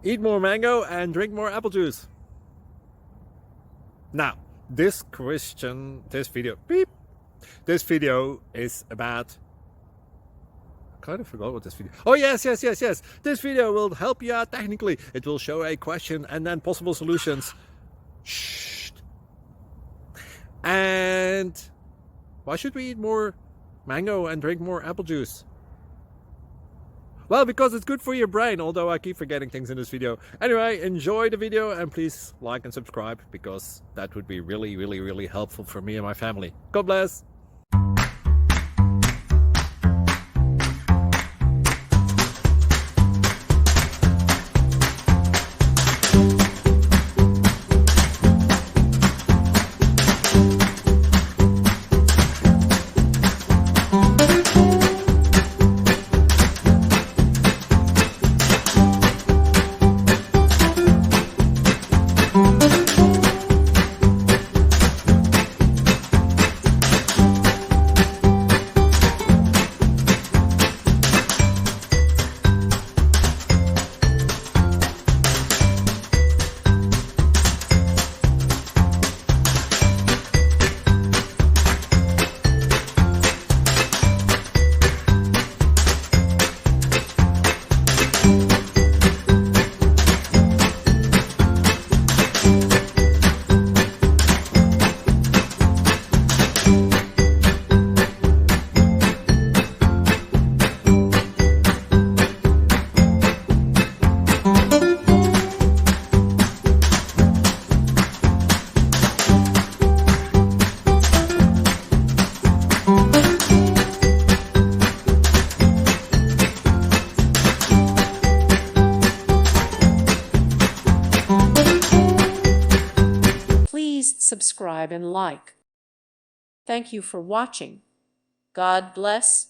Eat more mango and drink more apple juice. Now, this video is about, I kind of forgot what this video. Oh, yes. This video will help you out technically. It will show a question and then possible solutions. Shh. And why should we eat more mango and drink more apple juice? Well, because it's good for your brain, although I keep forgetting things in this video. Anyway, enjoy the video and please like and subscribe, because that would be really helpful for me and my family. God bless! Please subscribe and like. Thank you for watching. God bless.